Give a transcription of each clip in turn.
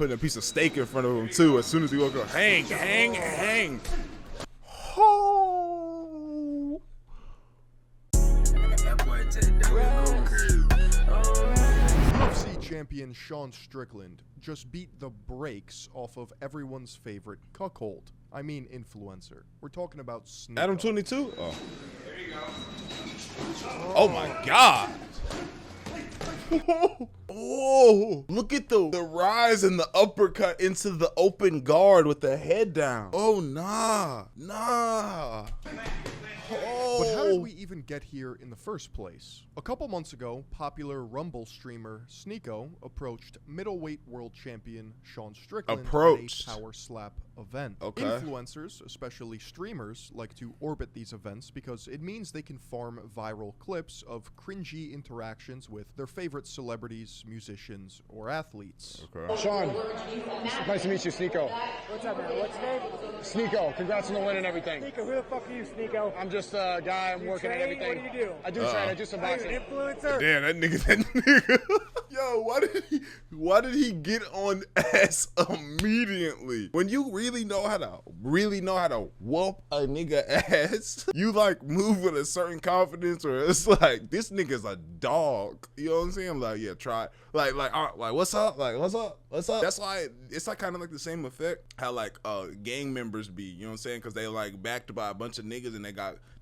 putting a piece of steak in front of him too. As soon as he woke up, hang. Oh. UFC champion Sean Strickland just beat the brakes off of everyone's favorite cuckold. I mean influencer. We're talking about Sneako. Adam 22? Oh. There you go. Oh my God. Oh, look at the rise and the uppercut into the open guard with the head down. Oh, nah. But how did we even get here in the first place? A couple months ago, popular Rumble streamer Sneako approached middleweight world champion Sean Strickland at a power slap event. Okay. Influencers, especially streamers, like to orbit these events because it means they can farm viral clips of cringy interactions with their favorite celebrities, musicians, or athletes. Okay. Sean, nice to meet you, Sneako. What's up, man? What's your name? Sneako, congrats on the win and everything. Sneako, who the fuck are you, Sneako? I'm just a guy, I'm working train? at everything. What do you do? I do train, I do some Are you boxing. an influencer? Damn, that nigga. Yo, why did he get on ass immediately? When you really know how to whoop a nigga ass, you like move with a certain confidence, or it's like this nigga's a dog. You know what I'm saying? I'm like, yeah, try. Like what's up? What's up? That's why it's like kind of like the same effect how like gang members be. You know what I'm saying? Because they like backed by a bunch of niggas and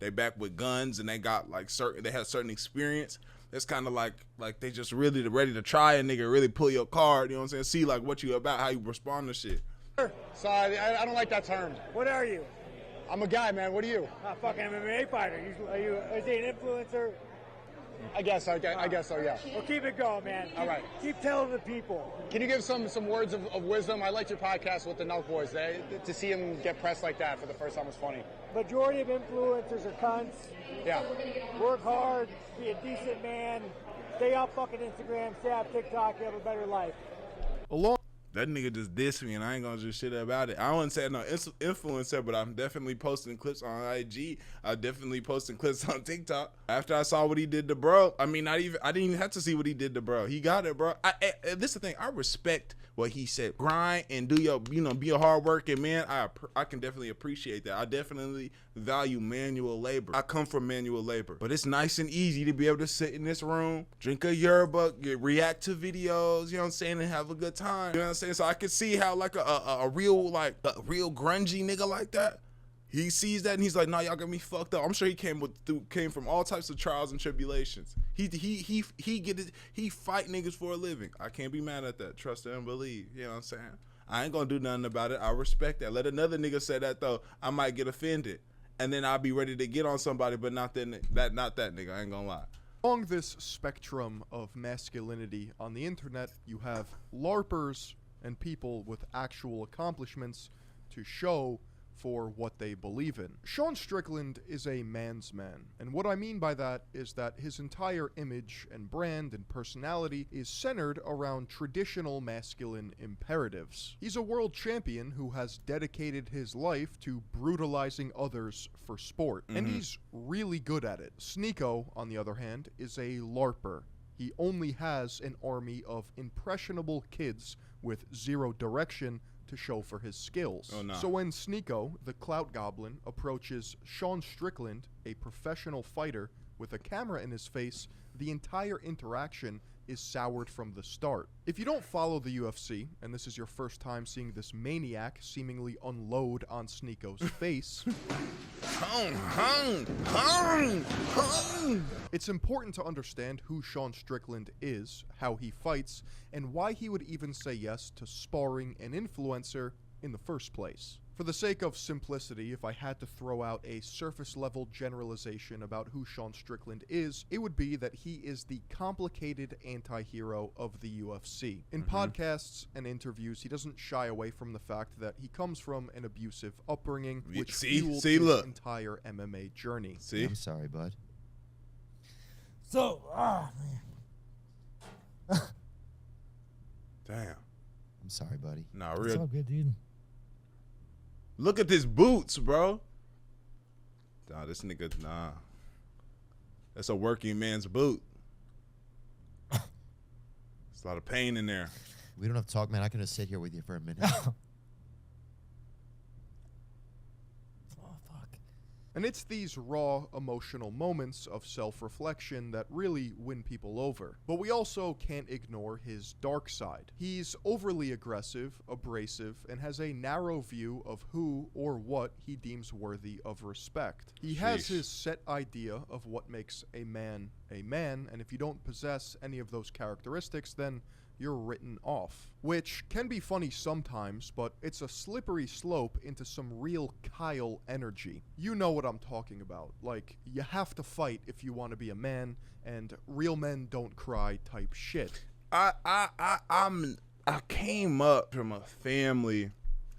they back with guns and they got like they have certain experience. It's kind of like they just really ready to try a nigga, really pull your card, you know what I'm saying? See like what you about, how you respond to shit. So I don't like that term. What are you? I'm a guy, man. What are you? A fucking MMA fighter. Is he an influencer? I guess so, yeah. Well, keep it going, man. All right. Keep telling the people. Can you give some words of wisdom? I liked your podcast with the Nelk Boys. To see him get pressed like that for the first time was funny. Majority of influencers are cunts. Yeah. Work hard, be a decent man, stay off fucking Instagram, stay off TikTok, you have a better life. That nigga just dissed me and I ain't gonna do shit about it. I wouldn't say no influencer, but I'm definitely posting clips on IG. I'm definitely posting clips on TikTok. After I saw what he did to bro, I didn't even have to see what he did to bro. He got it, bro. This is the thing. I respect what he said. Grind and do your, be a hard working man. I can definitely appreciate that. I definitely value manual labor. I come from manual labor, but it's nice and easy to be able to sit in this room, drink a yerba, react to videos, you know what I'm saying, and have a good time. You know what I'm saying? So I can see how like a real grungy nigga like that, he sees that and he's like, nah, y'all got me fucked up. I'm sure he came from all types of trials and tribulations. He fight niggas for a living. I can't be mad at that. Trust and believe. You know what I'm saying? I ain't gonna do nothing about it. I respect that. Let another nigga say that though, I might get offended. And then I'll be ready to get on somebody, but not that nigga. I ain't gonna lie. Along this spectrum of masculinity on the internet, you have LARPers and people with actual accomplishments to show for what they believe in. Sean Strickland is a man's man, and what I mean by that is that his entire image and brand and personality is centered around traditional masculine imperatives. He's a world champion who has dedicated his life to brutalizing others for sport, and he's really good at it. Sneako, on the other hand, is a LARPer. He only has an army of impressionable kids with zero direction to show for his skills. Oh, no. So when Sneako, the clout goblin, approaches Sean Strickland, a professional fighter, with a camera in his face, the entire interaction is soured from the start. If you don't follow the UFC, and this is your first time seeing this maniac seemingly unload on Sneako's face, it's important to understand who Sean Strickland is, how he fights, and why he would even say yes to sparring an influencer in the first place. For the sake of simplicity, if I had to throw out a surface-level generalization about who Sean Strickland is, it would be that he is the complicated anti-hero of the UFC. In podcasts and interviews, he doesn't shy away from the fact that he comes from an abusive upbringing, which fueled his entire MMA journey. See? I'm sorry, bud. So, man. Damn. I'm sorry, buddy. Nah, It's real. all good, dude. Look at his boots, bro. Nah, this nigga, nah. That's a working man's boot. There's a lot of pain in there. We don't have to talk, man. I can just sit here with you for a minute. And it's these raw, emotional moments of self-reflection that really win people over. But we also can't ignore his dark side. He's overly aggressive, abrasive, and has a narrow view of who or what he deems worthy of respect. He has his set idea of what makes a man, and if you don't possess any of those characteristics, then you're written off. Which can be funny sometimes, but it's a slippery slope into some real Kyle energy. You know what I'm talking about. Like, you have to fight if you want to be a man, and real men don't cry type shit. I came up from a family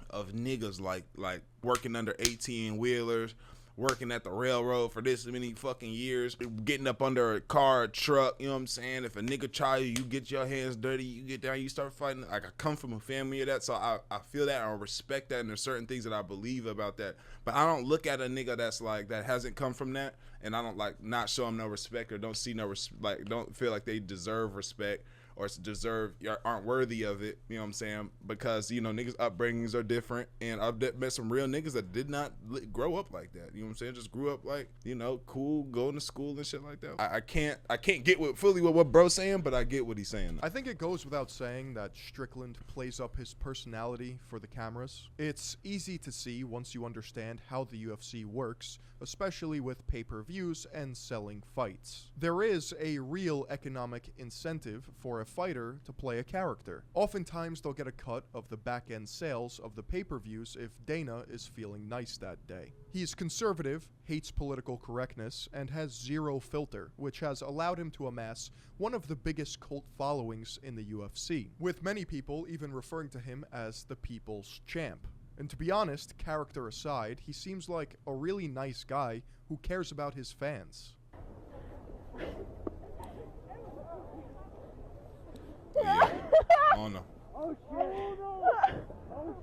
of niggas like working under 18-wheelers, working at the railroad for this many fucking years, getting up under a car, a truck, you know what I'm saying? If a nigga try you, you get your hands dirty, you get down, you start fighting. Like, I come from a family of that, so I feel that, I respect that, and there's certain things that I believe about that. But I don't look at a nigga that's like, that hasn't come from that, and I don't like not show them no respect or don't see no like, don't feel like they deserve respect or aren't worthy of it, you know what I'm saying? Because, you know, niggas' upbringings are different, and I've met some real niggas that did not grow up like that, you know what I'm saying? Just grew up like, you know, cool, going to school and shit like that. I can't get fully with what bro's saying, but I get what he's saying. I think it goes without saying that Strickland plays up his personality for the cameras. It's easy to see once you understand how the UFC works, especially with pay-per-views and selling fights. There is a real economic incentive for a fighter to play a character. Oftentimes they'll get a cut of the back-end sales of the pay-per-views if Dana is feeling nice that day. He's conservative, hates political correctness, and has zero filter, which has allowed him to amass one of the biggest cult followings in the UFC, with many people even referring to him as the People's Champ. And to be honest, character aside, he seems like a really nice guy who cares about his fans. Yeah. Oh no. Oh shit. Oh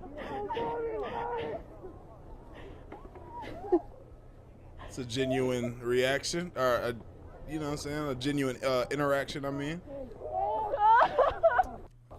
shit. It's a genuine reaction, or a, you know what I'm saying, a genuine interaction, I mean.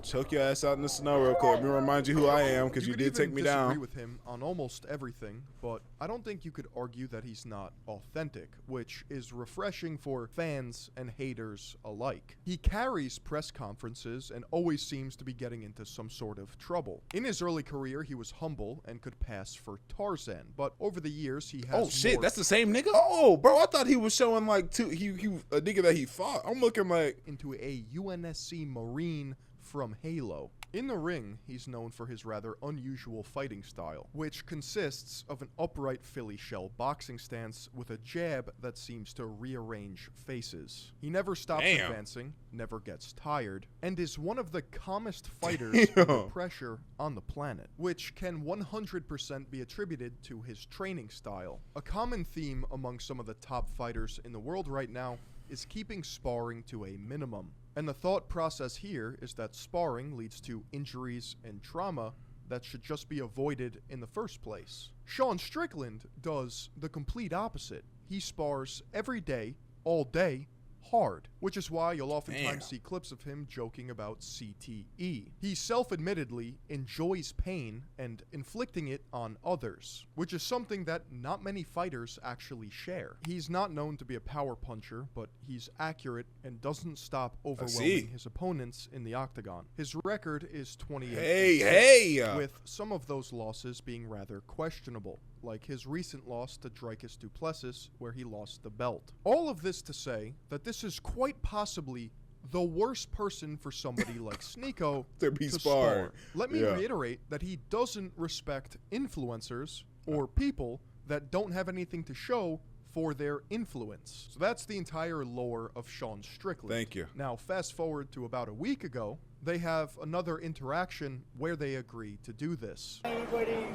Choke your ass out in the snow real quick. Let me remind you who I am, because you did take me down. I disagree with him on almost everything, but I don't think you could argue that he's not authentic, which is refreshing for fans and haters alike. He carries press conferences and always seems to be getting into some sort of trouble. In his early career, he was humble and could pass for Tarzan, but over the years, he has Oh shit, that's the same nigga? Oh, bro, I thought he was showing like he a nigga that he fought. I'm looking like into a UNSC Marine from Halo. In the ring, he's known for his rather unusual fighting style, which consists of an upright Philly shell boxing stance with a jab that seems to rearrange faces. He never stops advancing, never gets tired, and is one of the calmest fighters under pressure on the planet, which can 100% be attributed to his training style. A common theme among some of the top fighters in the world right now is keeping sparring to a minimum. And the thought process here is that sparring leads to injuries and trauma that should just be avoided in the first place. Sean Strickland does the complete opposite. He spars every day, all day, hard, which is why you'll oftentimes see clips of him joking about CTE. He self-admittedly enjoys pain and inflicting it on others, which is something that not many fighters actually share. He's not known to be a power puncher, but he's accurate and doesn't stop overwhelming his opponents in the octagon. His record is 28-6, with some of those losses being rather questionable, like his recent loss to Dricus du Plessis, where he lost the belt. All of this to say that this is quite possibly the worst person for somebody like Sneako to spar. Let me reiterate that he doesn't respect influencers or people that don't have anything to show for their influence. So that's the entire lore of Sean Strickland. Thank you. Now, fast forward to about a week ago, they have another interaction where they agree to do this. Anybody,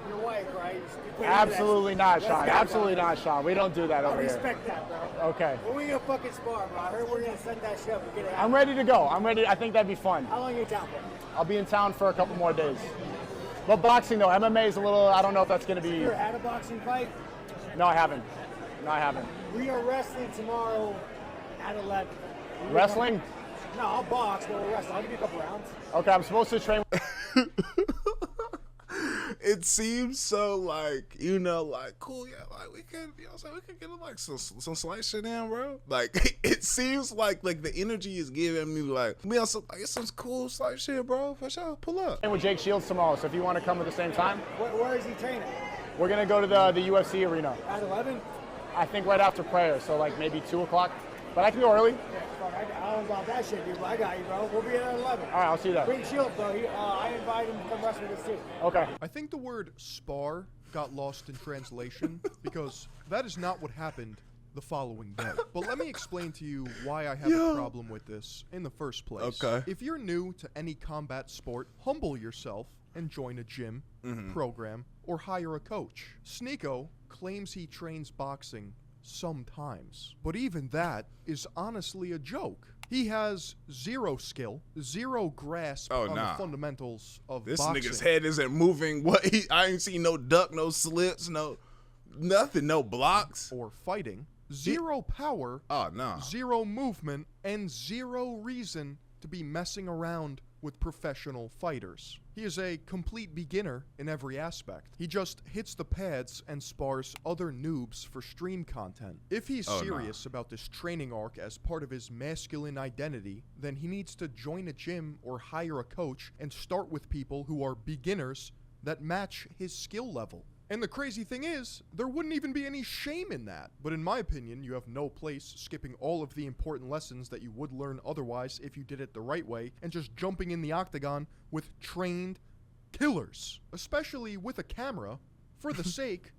your wife, right? Absolutely not, Sean. Absolutely not, Sean. We don't do that over here. I respect that, bro. Okay. When we gonna fucking spar, bro? I heard we're gonna send that shit up and get it out. I'm ready to go. I'm ready. I think that'd be fun. How long are you in town for? I'll be in town for a couple more days. But boxing, though, MMA is a little, I don't know if that's going to be... You ever had a boxing fight? No, I haven't. No, I haven't. We are wrestling tomorrow at 11. Wrestling? No, No, I'll box, but we'll wrestle. I'll give you a couple rounds. Okay, I'm supposed to train. It seems so like, you know, like cool, yeah, like we can, you know, so we can get like some slight shit in, bro. Like it seems like the energy is giving me like some like it's some cool slight shit, bro. For sure, pull up. With Jake Shields tomorrow, so if you want to come at the same time, Where is he training? we're gonna go to the UFC arena. At 11? I think right after prayer, so like maybe 2 o'clock. But I can go early. Yeah, fuck, I don't know about that shit, dude, but I got you, bro. We'll be at 11. All right, I'll see you there. Bring Shields, though. I invite him to come wrestle with us, too. Okay. I think the word spar got lost in translation because that is not what happened the following day. But let me explain to you why I have a problem with this in the first place. Okay. If you're new to any combat sport, humble yourself and join a gym, program, or hire a coach. Sneako claims he trains boxing sometimes, but even that is honestly a joke. He has zero skill, zero grasp on the fundamentals of this boxing. Nigga's head isn't moving. I ain't seen no duck, no slips, no nothing, no blocks or fighting. Zero power. Oh no. Zero movement and zero reason to be messing around with professional fighters. He is a complete beginner in every aspect. He just hits the pads and spars other noobs for stream content. If he's serious about this training arc as part of his masculine identity, then he needs to join a gym or hire a coach and start with people who are beginners that match his skill level. And the crazy thing is, there wouldn't even be any shame in that. But in my opinion, you have no place skipping all of the important lessons that you would learn otherwise if you did it the right way, and just jumping in the octagon with trained killers, especially with a camera, for the sake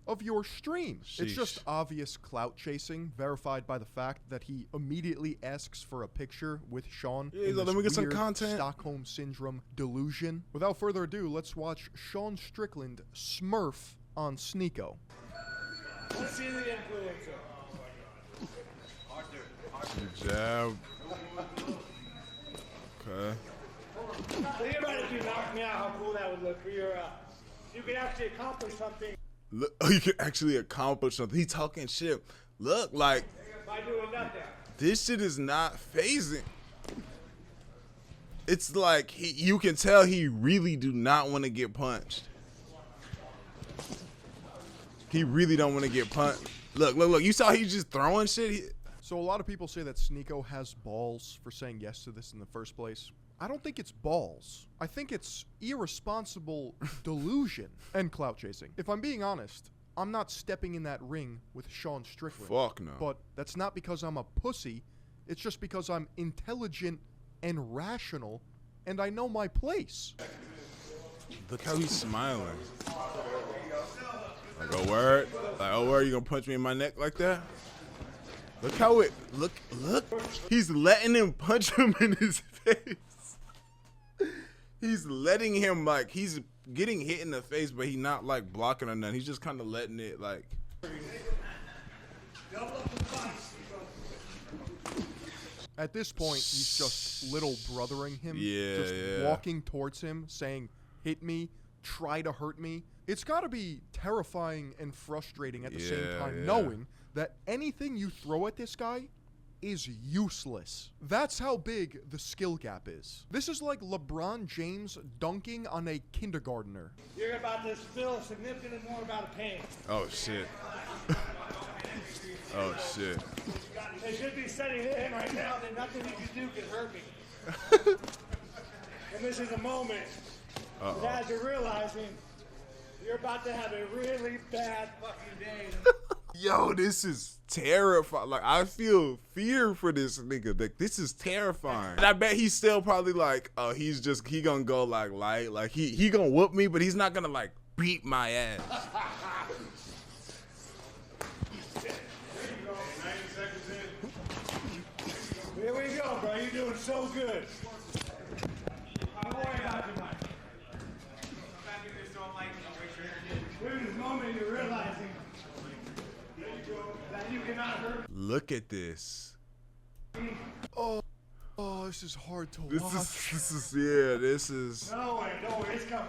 of your stream. It's just obvious clout chasing, verified by the fact that he immediately asks for a picture with Sean. Yeah, let me get some weird content. Stockholm Syndrome delusion. Without further ado, let's watch Sean Strickland smurf on Sneako. Let's see the influencer. Jab. Okay. Think about if you knocked me out, how cool that would look for your, you could actually accomplish something. Look, you can actually accomplish something. He talking shit. Look, like By doing nothing. this shit is not phasing. It's like you can tell he really do not want to get punched. He really don't want to get punched. Look. You saw he just throwing shit. So a lot of people say that Sneako has balls for saying yes to this in the first place. I don't think it's balls. I think it's irresponsible delusion and clout chasing. If I'm being honest, I'm not stepping in that ring with Sean Strickland. Fuck no. But that's not because I'm a pussy. It's just because I'm intelligent and rational, and I know my place. Look how he's smiling. Like, oh word? Like, oh word, you gonna punch me in my neck like that? Look how it, look. He's letting him punch him in his face. He's letting him, like, he's getting hit in the face, but he's not, like, blocking or nothing. He's just kind of letting it, like. At this point, he's just little brothering him. Yeah, just walking towards him, saying, hit me, try to hurt me. It's got to be terrifying and frustrating at the same time, knowing that anything you throw at this guy is useless. That's how big the skill gap is. This is like LeBron James dunking on a kindergartner. You're about to feel a significant more amount of pain. Oh, shit. Oh, shit. They should be setting it in right now that nothing you can do can hurt me. And this is a moment that you're realizing you're about to have a really bad fucking day. Yo, this is terrifying. Like, I feel fear for this nigga. Like, this is terrifying. And I bet he's still probably like, oh, he gonna go like light. Like, he gonna whoop me, but he's not gonna like beat my ass. Here we go, bro. You're doing so good. Don't worry about you, Mike. We're in this moment you're realizing that you cannot hurt. Look at this. Oh, this is hard to watch. This is. Don't worry, it's coming.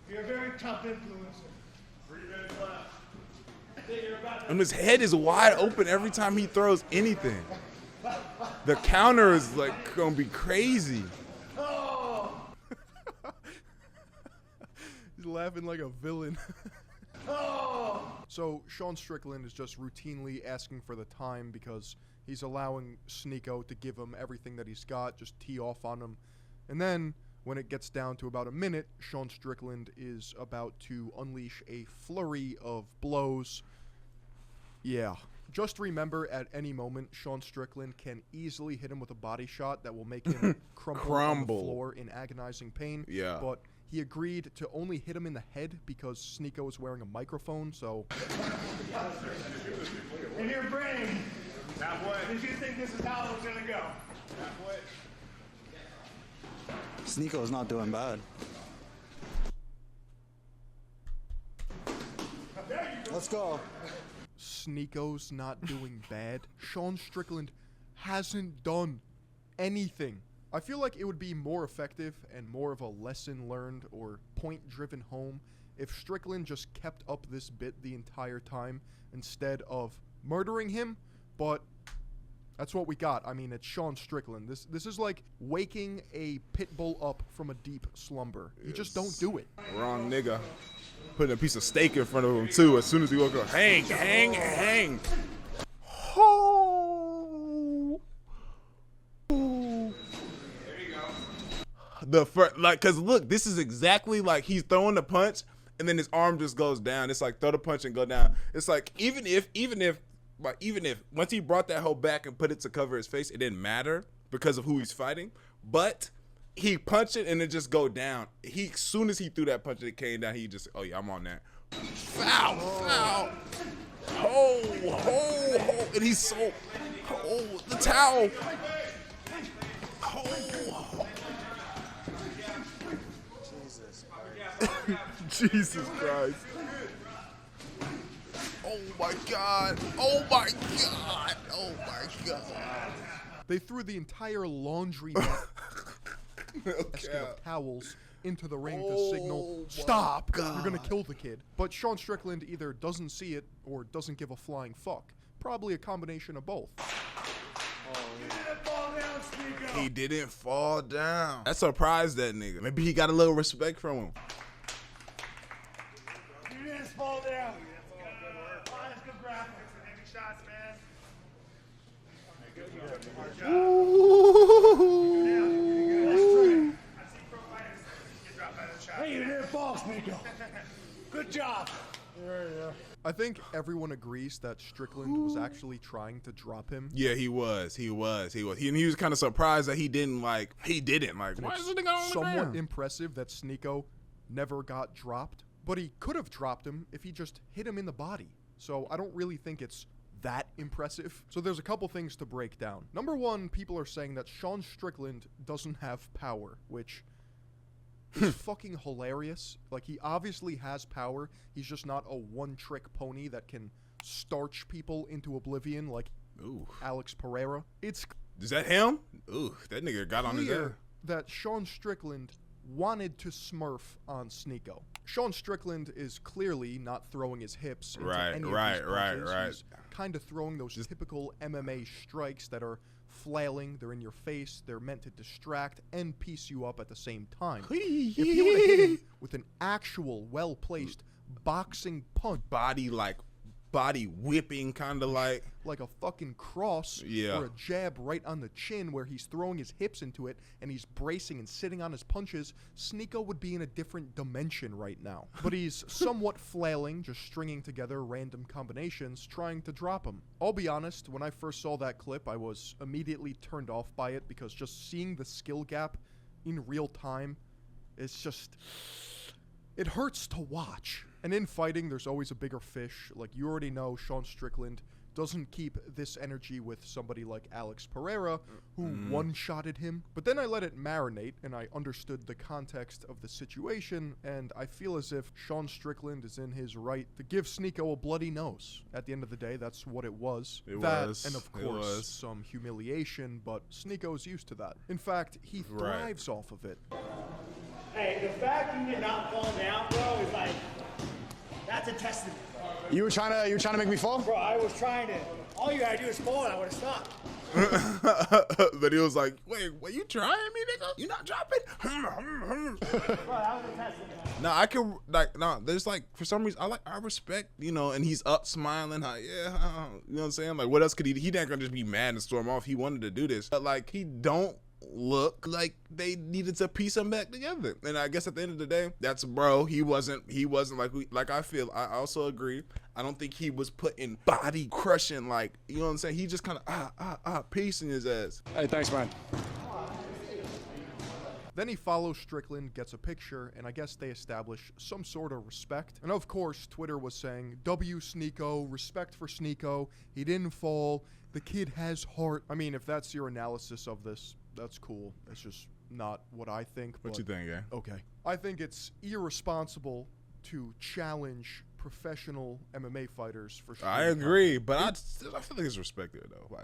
You're a very tough influencer. 3 minutes left. And his head is wide open every time he throws anything. The counter is like gonna be crazy. He's laughing like a villain. So Sean Strickland is just routinely asking for the time because he's allowing Sneako to give him everything that he's got, just tee off on him. And then when it gets down to about a minute, Sean Strickland is about to unleash a flurry of blows. Yeah. Just remember, at any moment, Sean Strickland can easily hit him with a body shot that will make him crumple on the floor in agonizing pain. Yeah. But he agreed to only hit him in the head because Sneako is wearing a microphone, so... In your brain, did you think this is how it was going to go? Sneako's not doing bad. Let's go. Sneako's not doing bad. Sean Strickland hasn't done anything. I feel like it would be more effective and more of a lesson learned or point driven home if Strickland just kept up this bit the entire time instead of murdering him, but that's what we got. I mean, it's Sean Strickland. This is like waking a pit bull up from a deep slumber. You just don't do it. Wrong nigga. Putting a piece of steak in front of him too. As soon as he woke up, hang. Oh. There you go. Cause look, this is exactly like he's throwing the punch, and then his arm just goes down. It's like throw the punch and go down. It's like even if once he brought that hoe back and put it to cover his face, it didn't matter because of who he's fighting. But he punched it and it just go down. As soon as he threw that punch and it came down, he just, oh yeah, I'm on that. Foul. Oh, and he's so, the towel. Jesus Christ. Oh my God. They threw the entire laundry basket of towels into the ring to signal, stop, you're gonna kill the kid. But Sean Strickland either doesn't see it or doesn't give a flying fuck. Probably a combination of both. He didn't fall down. That surprised that nigga. Maybe he got a little respect from him. You didn't fall down. That's good graphics and heavy shots, man. Hey, you didn't fall, Sneako. Good job. I think everyone agrees that Strickland was actually trying to drop him. Yeah, he was. He was kind of surprised that he didn't. Why is the nigga on the ground? Somewhat impressive that Sneako never got dropped, but he could have dropped him if he just hit him in the body. So I don't really think it's that impressive. So there's a couple things to break down. Number one, people are saying that Sean Strickland doesn't have power, which is fucking hilarious. Like, he obviously has power. He's just not a one-trick pony that can starch people into oblivion like Alex Pereira. Is that him? Ooh, that nigga got on his ass. That Sean Strickland wanted to smurf on Sneako. Sean Strickland is clearly not throwing his hips into any of these punches. He's kind of throwing those typical MMA strikes that are flailing, they're in your face, they're meant to distract and piece you up at the same time. If you would have hit him with an actual well-placed boxing punch, body whipping, kind of like a fucking cross, or a jab right on the chin where he's throwing his hips into it and he's bracing and sitting on his punches, Sneako would be in a different dimension right now. But he's somewhat flailing, just stringing together random combinations, trying to drop him. I'll be honest, when I first saw that clip, I was immediately turned off by it because just seeing the skill gap in real time, it's just... it hurts to watch. And in fighting, there's always a bigger fish. Like, you already know Sean Strickland doesn't keep this energy with somebody like Alex Pereira, who one-shotted him. But then I let it marinate, and I understood the context of the situation, and I feel as if Sean Strickland is in his right to give Sneako a bloody nose. At the end of the day, that's what it was. And of course, some humiliation, but Sneako's used to that. In fact, he thrives off of it. Hey, the fact you did not fall down, bro, is like, that's a testament. You were trying to make me fall? Bro, I was trying to. All you gotta do is fall and I would have stopped. But he was like, wait, you trying me, nigga? You not dropping? No, I can, like, no, there's like, for some reason, I respect, you know, and he's up smiling, you know what I'm saying? Like, what else could he, not gonna just be mad and storm off. He wanted to do this. But like, he don't look like they needed to piece him back together. And I guess at the end of the day, that's bro. He wasn't like I feel. I also agree. I don't think he was putting body crushing, like, you know what I'm saying? He just kind of piecing his ass. Hey, thanks, man. Then he follows Strickland, gets a picture, and I guess they establish some sort of respect. And of course, Twitter was saying, W Sneako, respect for Sneako. He didn't fall. The kid has heart. I mean, if that's your analysis of this, that's cool. It's just not what I think. What you think, yeah? Okay. I think it's irresponsible to challenge professional MMA fighters for sure. I agree, but I feel like it's respect there though.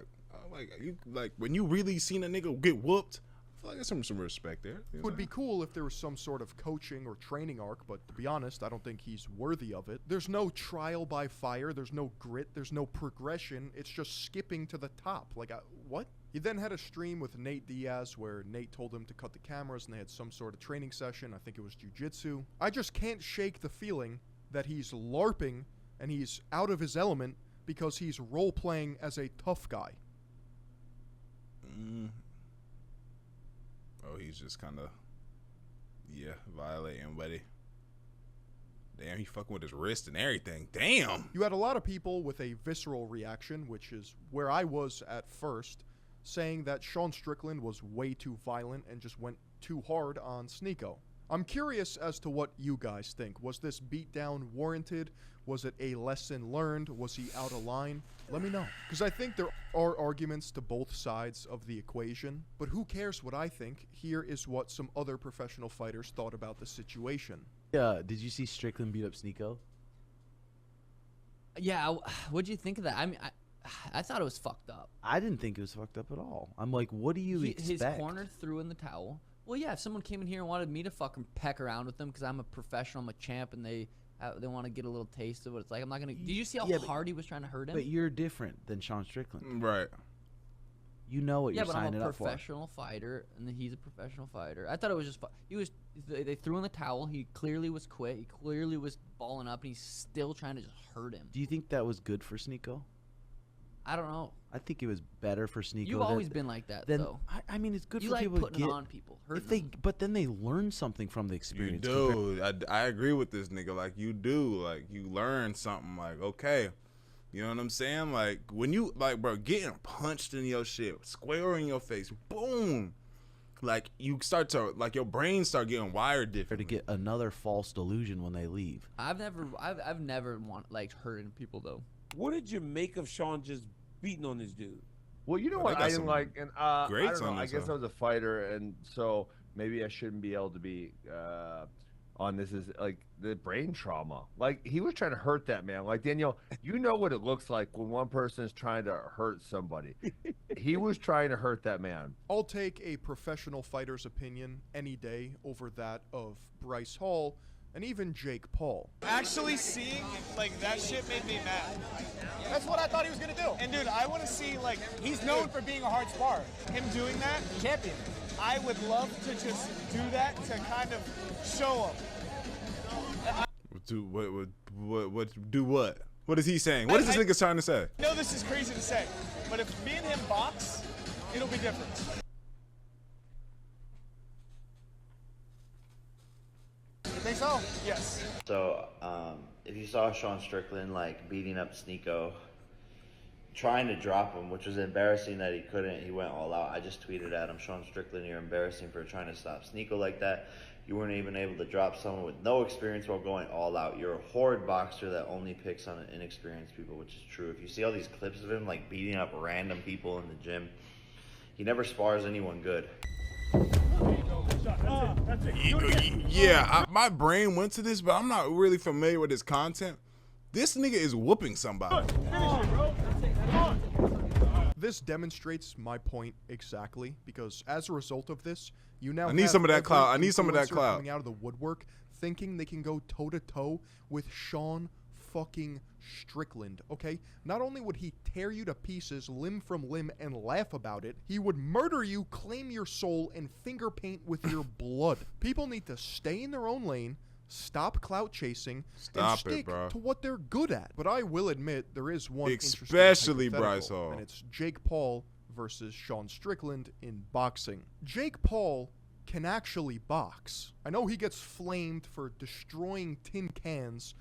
Like when you really seen a nigga get whooped, I feel like there's some respect there. It would be cool if there was some sort of coaching or training arc, but to be honest, I don't think he's worthy of it. There's no trial by fire, there's no grit, there's no progression. It's just skipping to the top. Like, what? He then had a stream with Nate Diaz where Nate told him to cut the cameras and they had some sort of training session. I think it was jiu-jitsu. I just can't shake the feeling that he's LARPing and he's out of his element because he's role-playing as a tough guy. Oh, he's just kind of, violating, buddy. Damn, he fucking with his wrist and everything. Damn. You had a lot of people with a visceral reaction, which is where I was at first, saying that Sean Strickland was way too violent and just went too hard on Sneako. I'm curious as to what you guys think. Was this beatdown warranted? Was it a lesson learned? Was he out of line? Let me know. Because I think there are arguments to both sides of the equation, but who cares what I think? Here is what some other professional fighters thought about the situation. Yeah, did you see Strickland beat up Sneako? Yeah, what'd you think of that? I mean, I thought it was fucked up. I didn't think it was fucked up at all. I'm like, what do you expect? His corner threw in the towel. Well, yeah, if someone came in here and wanted me to fucking peck around with them because I'm a professional, I'm a champ, and they want to get a little taste of what it's like, I'm not gonna. Did you see how hard he was trying to hurt him? But you're different than Sean Strickland, right? You know what you're signing up for. Yeah, but I'm a professional fighter, and he's a professional fighter. I thought it was just they threw in the towel. He clearly was quit. He clearly was balling up, and he's still trying to just hurt him. Do you think that was good for Sneako? I don't know. I think it was better for Sneako. You've always been like that, though. I mean, it's good you for like people putting to get it on people. But then they learn something from the experience. You do. I agree with this nigga. Like, you do. Like, you learn something. Like, okay. You know what I'm saying? Like, when you, like, bro, getting punched in your shit, square in your face, boom. Like, you start to, like, your brain start getting wired different. To get another false delusion when they leave. I've never hurting people, though. What did you make of Sean just beating on this dude? Well, you know what I didn't like, and I don't know. I guess I was a fighter, and so maybe I shouldn't be able to be on this. Is like the brain trauma. Like, he was trying to hurt that man. Like, Danielle, you know what it looks like when one person is trying to hurt somebody. He was trying to hurt that man. I'll take a professional fighter's opinion any day over that of Bryce Hall and even Jake Paul. Actually seeing, like, that shit made me mad. That's what I thought he was gonna do. And dude, I wanna see, like, he's known for being a hard sparer. Him doing that, champion. I would love to just do that to kind of show him. Do what? What is he saying? What is this nigga trying to say? I know this is crazy to say, but if me and him box, it'll be different. You think so? Yes. So, if you saw Sean Strickland, like, beating up Sneako, trying to drop him, which was embarrassing that he couldn't, he went all out. I just tweeted at him, Sean Strickland, you're embarrassing for trying to stop Sneako like that. You weren't even able to drop someone with no experience while going all out. You're a horrid boxer that only picks on inexperienced people, which is true. If you see all these clips of him, like, beating up random people in the gym, he never spars anyone good. Yeah, my brain went to this, but I'm not really familiar with his content. This nigga is whooping somebody. This demonstrates my point exactly, because as a result of this, you now I need some of that clout. coming out of the woodwork thinking they can go toe-to-toe with Sean fucking Strickland, okay? Not only would he tear you to pieces limb from limb and laugh about it, he would murder you, claim your soul, and finger paint with your blood. People need to stay in their own lane, stop clout chasing, and stick to what they're good at. But I will admit there is one especially Bryce Hall, and it's Jake Paul versus Sean Strickland in boxing. Jake Paul can actually box. I know he gets flamed for destroying tin cans,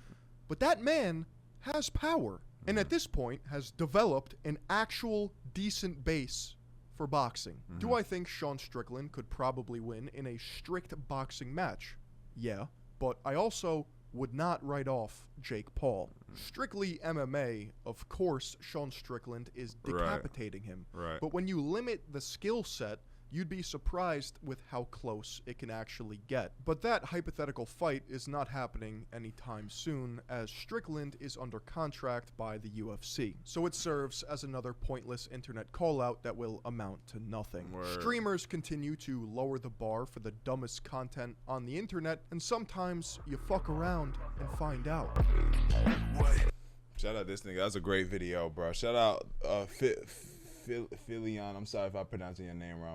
but that man has power, and at this point has developed an actual decent base for boxing. Do I think Sean Strickland could probably win in a strict boxing match? Yeah, but I also would not write off Jake Paul. Strictly MMA, of course, Sean Strickland is decapitating him. But when you limit the skill set, you'd be surprised with how close it can actually get. But that hypothetical fight is not happening anytime soon, as Strickland is under contract by the UFC. So it serves as another pointless internet call-out that will amount to nothing. Streamers continue to lower the bar for the dumbest content on the internet, and sometimes you fuck around and find out. Shout out this nigga. That was a great video, bro. Shout out Philion. I'm sorry if I'm pronouncing your name wrong.